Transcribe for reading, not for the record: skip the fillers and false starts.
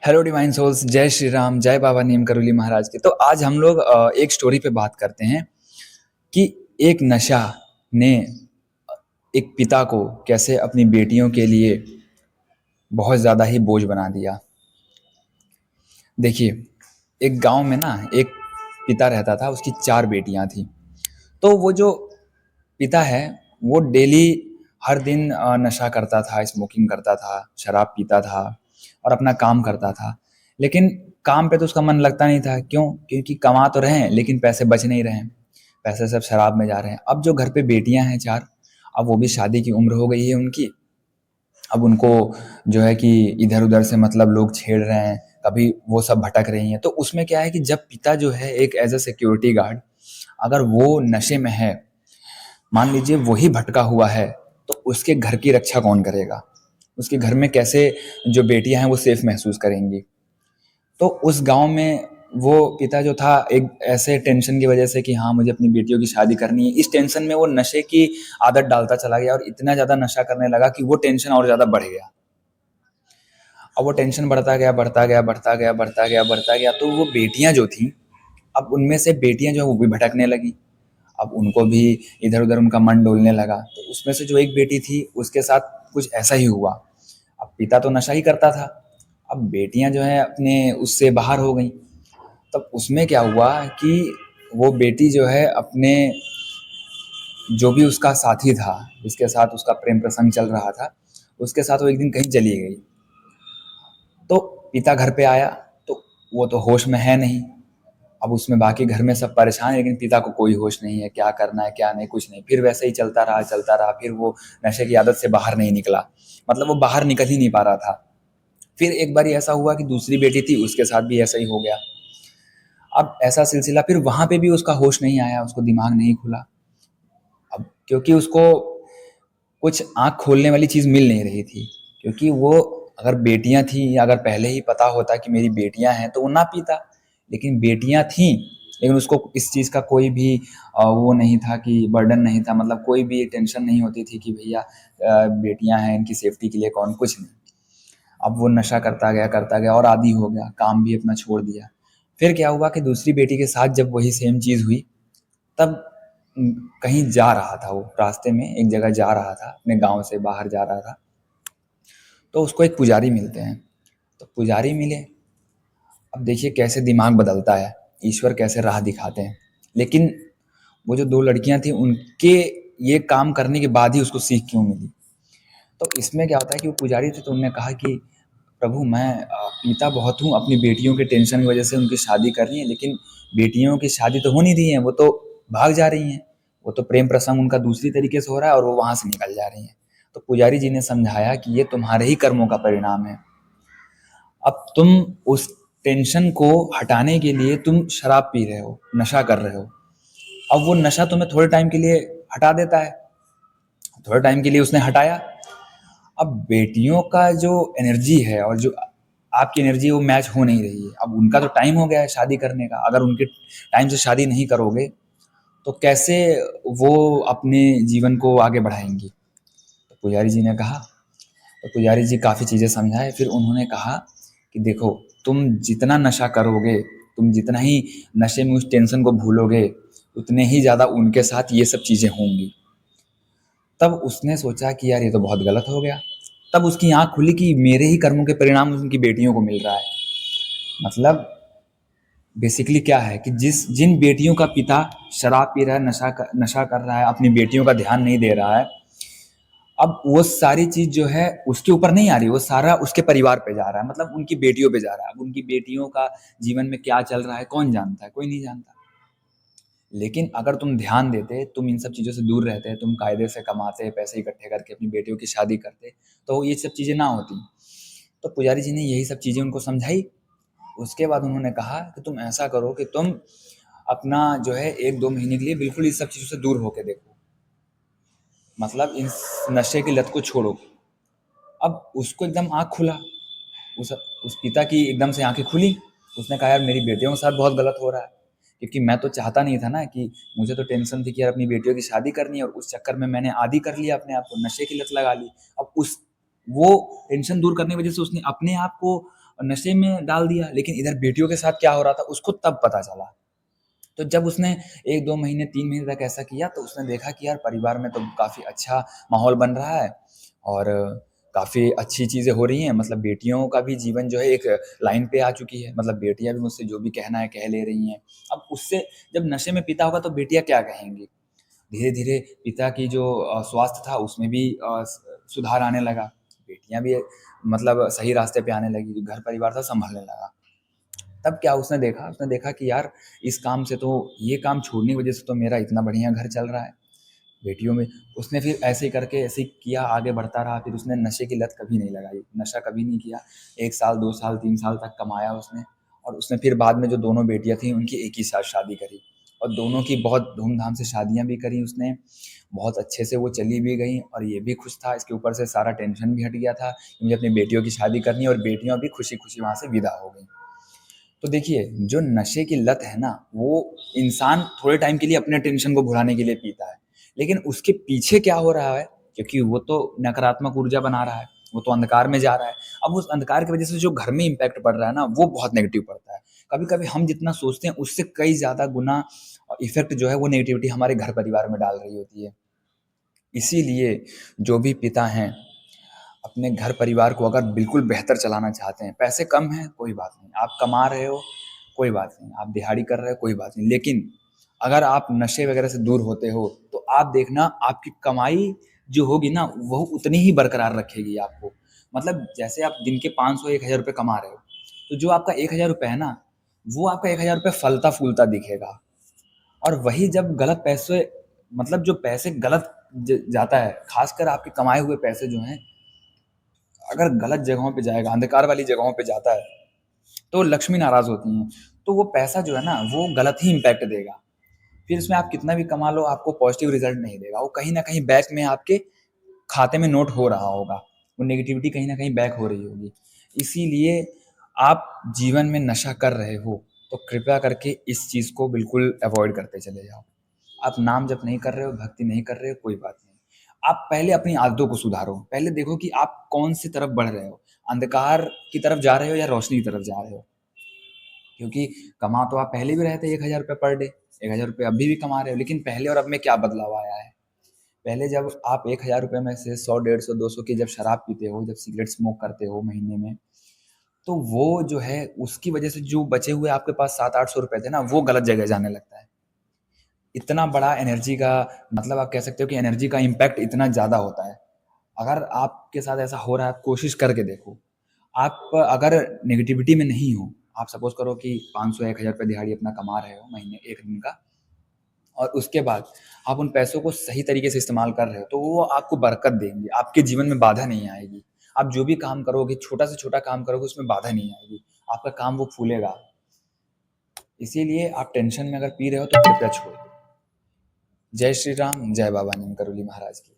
Hello divine souls, जय श्री राम, जय बाबा नीम करोली महाराज के। तो आज हम लोग एक स्टोरी पे बात करते हैं कि एक नशा ने एक पिता को कैसे अपनी बेटियों के लिए बहुत ज़्यादा ही बोझ बना दिया। देखिए, एक गांव में ना एक पिता रहता था, उसकी 4 बेटियां थी। तो वो जो पिता है वो डेली हर दिन नशा करता था, स्मोकिंग करता था, शराब पीता था और अपना काम करता था। लेकिन काम पे तो उसका मन लगता नहीं था। क्यों? क्योंकि कमा तो रहे हैं लेकिन पैसे बच नहीं रहे हैं, पैसे सब शराब में जा रहे हैं। अब जो घर पे बेटियां हैं 4, अब वो भी शादी की उम्र हो गई है उनकी। अब उनको जो है कि इधर उधर से मतलब लोग छेड़ रहे हैं, कभी वो सब भटक रही हैं। तो उसमें क्या है कि जब पिता जो है एक एज अ सिक्योरिटी गार्ड, अगर वो नशे में है, मान लीजिए वही भटका हुआ है, तो उसके घर की रक्षा कौन करेगा? उसके घर में कैसे जो बेटियां हैं वो सेफ महसूस करेंगी? तो उस गांव में वो पिता जो था, एक ऐसे टेंशन की वजह से कि हाँ मुझे अपनी बेटियों की शादी करनी है, इस टेंशन में वो नशे की आदत डालता चला गया और इतना ज़्यादा नशा करने लगा कि वो टेंशन और ज़्यादा बढ़ गया। अब वो टेंशन बढ़ता गया, बढ़ता गया, बढ़ता गया, बढ़ता गया, बढ़ता गया। तो वो बेटियां जो थी, अब उनमें से बेटियां जो है वो भी भटकने लगी। अब उनको भी इधर उधर उनका मन डोलने लगा। तो उसमें से जो एक बेटी थी उसके साथ कुछ ऐसा ही हुआ। अब पिता तो नशा ही करता था, अब बेटियां जो है अपने उससे बाहर हो गई। तब उसमें क्या हुआ कि वो बेटी जो है अपने जो भी उसका साथी था, जिसके साथ उसका प्रेम प्रसंग चल रहा था, उसके साथ वो एक दिन कहीं चली गई। तो पिता घर पे आया तो वो तो होश में है नहीं। अब उसमें बाकी घर में सब परेशान है लेकिन पिता को कोई होश नहीं है, क्या करना है क्या नहीं, कुछ नहीं। फिर वैसे ही चलता रहा, चलता रहा। फिर वो नशे की आदत से बाहर नहीं निकला, मतलब वो बाहर निकल ही नहीं पा रहा था। फिर एक बार ऐसा हुआ कि दूसरी बेटी थी, उसके साथ भी ऐसा ही हो गया। अब ऐसा सिलसिला, फिर वहां पे भी उसका होश नहीं आया, उसको दिमाग नहीं खुला। अब क्योंकि उसको कुछ आंख खोलने वाली चीज मिल नहीं रही थी। क्योंकि वो अगर बेटियां थी, या अगर पहले ही पता होता कि मेरी बेटियां हैं, तो वो ना पीता। लेकिन बेटियां थी, लेकिन उसको इस चीज का कोई भी वो नहीं था कि बर्डन नहीं था, मतलब कोई भी टेंशन नहीं होती थी कि भैया बेटियां हैं, इनकी सेफ्टी के लिए कौन, कुछ नहीं। अब वो नशा करता गया और आदी हो गया, काम भी अपना छोड़ दिया। फिर क्या हुआ कि दूसरी बेटी के साथ जब वही सेम चीज हुई, तब कहीं जा रहा था, वो रास्ते में एक जगह जा रहा था, अपने गांव से बाहर जा रहा था। तो उसको एक पुजारी मिलते हैं। तो पुजारी मिले। अब देखिए कैसे दिमाग बदलता है, ईश्वर कैसे राह दिखाते हैं। लेकिन वो जो 2 लड़कियां थी, उनके ये काम करने के बाद ही उसको सीख क्यों मिली? तो इसमें क्या होता है कि वो पुजारी थे, तो उन्होंने कहा कि प्रभु मैं पीता बहुत हूँ, अपनी बेटियों के टेंशन की वजह से उनकी शादी कर रही है, लेकिन बेटियों की शादी तो हो नहीं रही है, वो तो भाग जा रही हैं। वो तो प्रेम प्रसंग उनका दूसरी तरीके से हो रहा है और वो वहां से निकल जा रही हैं। तो पुजारी जी ने समझाया कि ये तुम्हारे ही कर्मों का परिणाम है। अब तुम उस टेंशन को हटाने के लिए तुम शराब पी रहे हो, नशा कर रहे हो। अब वो नशा तुम्हें थोड़े टाइम के लिए हटा देता है। थोड़े टाइम के लिए उसने हटाया। अब बेटियों का जो एनर्जी है और जो आपकी एनर्जी, वो मैच हो नहीं रही है। अब उनका तो टाइम हो गया है शादी करने का, अगर उनके टाइम से शादी नहीं करोगे तो कैसे वो अपने जीवन को आगे बढ़ाएंगी? तो पुजारी जी ने कहा, तो पुजारी जी काफ़ी चीज़ें समझाए। फिर उन्होंने कहा कि देखो, तुम जितना नशा करोगे, तुम जितना ही नशे में उस टेंशन को भूलोगे, उतने ही ज़्यादा उनके साथ ये सब चीज़ें होंगी। तब उसने सोचा कि यार ये तो बहुत गलत हो गया। तब उसकी आंख खुली कि मेरे ही कर्मों के परिणाम उनकी बेटियों को मिल रहा है। मतलब बेसिकली क्या है कि जिन बेटियों का पिता शराब पी रहा है, नशा कर रहा है, अपनी बेटियों का ध्यान नहीं दे रहा है, अब वो सारी चीज जो है उसके ऊपर नहीं आ रही, वो सारा उसके परिवार पे जा रहा है, मतलब उनकी बेटियों पे जा रहा है। अब उनकी बेटियों का जीवन में क्या चल रहा है कौन जानता है? कोई नहीं जानता। लेकिन अगर तुम ध्यान देते, तुम इन सब चीज़ों से दूर रहते, तुम कायदे से कमाते, पैसे इकट्ठे करके अपनी बेटियों की शादी करते, तो ये सब चीज़ें ना होती। तो पुजारी जी ने यही सब चीज़ें उनको समझाई। उसके बाद उन्होंने कहा कि तुम ऐसा करो कि तुम अपना जो है 1-2 महीने के लिए बिल्कुल इस सब चीज़ों से दूर होके देखो, मतलब इस नशे की लत को छोड़ो। अब उसको एकदम आँख खुला, उस उस पिता की एकदम से आंखें खुली। उसने कहा यार मेरी बेटियों के साथ बहुत गलत हो रहा है। क्योंकि मैं तो चाहता नहीं था ना, कि मुझे तो टेंशन थी कि यार अपनी बेटियों की शादी करनी है, और उस चक्कर में मैंने आदी कर लिया अपने आप को, नशे की लत लगा ली। अब उस वो टेंशन दूर करने की वजह से उसने अपने आप को नशे में डाल दिया। लेकिन इधर बेटियों के साथ क्या हो रहा था उसको तब पता चला। तो जब उसने 1-2 महीने 3 महीने तक ऐसा किया तो उसने देखा कि यार परिवार में तो काफ़ी अच्छा माहौल बन रहा है और काफ़ी अच्छी चीज़ें हो रही हैं। मतलब बेटियों का भी जीवन जो है एक लाइन पे आ चुकी है। मतलब बेटियाँ भी मुझसे जो भी कहना है कह ले रही हैं। अब उससे जब नशे में पीता होगा तो बेटियाँ क्या कहेंगी? धीरे-धीरे पिता की जो स्वास्थ्य था उसमें भी सुधार आने लगा। बेटियाँ भी मतलब सही रास्ते पे आने लगी, जो घर परिवार था सँभलने लगा। तब क्या उसने देखा कि यार इस काम से तो ये काम छोड़ने की वजह से तो मेरा इतना बढ़िया घर चल रहा है। बेटियों में उसने फिर ऐसे ही करके ऐसे ही किया, आगे बढ़ता रहा। फिर उसने नशे की लत कभी नहीं लगाई, नशा कभी नहीं किया। 1 साल, 2 साल, 3 साल तक कमाया उसने और उसने फिर बाद में जो दोनों बेटियाँ थीं उनकी एक ही साथ शादी करी और दोनों की बहुत धूम-धाम से शादियाँ भी करी उसने। बहुत अच्छे से वो चली भी गईं और ये भी खुश था। इसके ऊपर से सारा टेंशन भी हट गया था कि मुझे अपनी बेटियों की शादी करनी है और बेटियाँ भी खुशी-खुशी वहाँ से विदा हो गईं। तो देखिए, जो नशे की लत है ना, वो इंसान थोड़े टाइम के लिए अपने टेंशन को भुलाने के लिए पीता है। लेकिन उसके पीछे क्या हो रहा है, क्योंकि वो तो नकारात्मक ऊर्जा बना रहा है, वो तो अंधकार में जा रहा है। अब उस अंधकार की वजह से जो घर में इम्पैक्ट पड़ रहा है ना, वो बहुत नेगेटिव पड़ता है। कभी-कभी हम जितना सोचते हैं, उससे कई ज़्यादा गुना इफ़ेक्ट जो है, वो नेगेटिविटी हमारे घर परिवार में डाल रही होती है। इसीलिए जो भी पिता हैं अपने घर परिवार को अगर बिल्कुल बेहतर चलाना चाहते हैं, पैसे कम हैं कोई बात नहीं, आप कमा रहे हो कोई बात नहीं, आप दिहाड़ी कर रहे हो कोई बात नहीं, लेकिन अगर आप नशे वगैरह से दूर होते हो तो आप देखना आपकी कमाई जो होगी ना वो उतनी ही बरकरार रखेगी आपको। मतलब जैसे आप दिन के 500 1000 रुपये कमा रहे हो, तो जो आपका 1000 रुपये है ना, वो आपका 1000 रुपये फलता फूलता दिखेगा। और वही जब गलत पैसे, मतलब जो पैसे गलत जाता है, खासकर आपके कमाए हुए पैसे जो हैं अगर गलत जगहों पे जाएगा, अंधकार वाली जगहों पे जाता है, तो लक्ष्मी नाराज़ होती हैं। तो वो पैसा जो है ना, वो गलत ही इम्पैक्ट देगा। फिर इसमें आप कितना भी कमा लो, आपको पॉज़िटिव रिज़ल्ट नहीं देगा। वो कहीं न कहीं बैक में आपके खाते में नोट हो रहा होगा। वो नेगेटिविटी कहीं न कहीं बैक हो रही होगी। इसीलिए आप जीवन में नशा कर रहे हो, तो कृपया करके इस चीज़ को बिल्कुल अवॉइड करते चले जाओ। आप नाम जप नहीं कर रहे हो, भक्ति नहीं कर रहे हो, कोई बात नहीं। आप पहले अपनी आदतों को सुधारो। पहले देखो कि आप कौन-सी तरफ बढ़ रहे हो। अंधकार की तरफ जा रहे हो या रोशनी की तरफ जा रहे हो? क्योंकि कमा तो आप पहले भी रहे थे ₹1000 पर डे, ₹1000 अभी भी कमा रहे हो, लेकिन पहले और अब में क्या बदलाव आया है? पहले जब आप ₹1000 में से 100, 150, 200 की जब शराब पीते हो, जब सिगरेट स्मोक करते हो महीने में, तो वो जो है उसकी वजह से जो बचे हुए आपके पास 700-800 थे ना, वो गलत जगह जाने लगता है। इतना बड़ा एनर्जी का मतलब आप कह सकते हो कि एनर्जी का इम्पैक्ट इतना ज़्यादा होता है। अगर आपके साथ ऐसा हो रहा है, आप कोशिश करके देखो। आप अगर नेगेटिविटी में नहीं हो, आप सपोज़ करो कि 500 या 1000 रुपए दिहाड़ी अपना कमा रहे हो महीने 1 दिन का और उसके बाद आप उन पैसों को सही तरीके से इस्तेमाल कर रहे हो, तो वो आपको बरकत देंगे, आपके जीवन में बाधा नहीं आएगी। आप जो भी काम करोगे, छोटा से छोटा काम करोगे, उसमें बाधा नहीं आएगी। आपका काम वो फूलेगा। इसीलिए आप टेंशन में अगर पी रहे हो, तो कृपया छोड़ दो। जय श्री राम, जय बाबा नीम करोली महाराज की।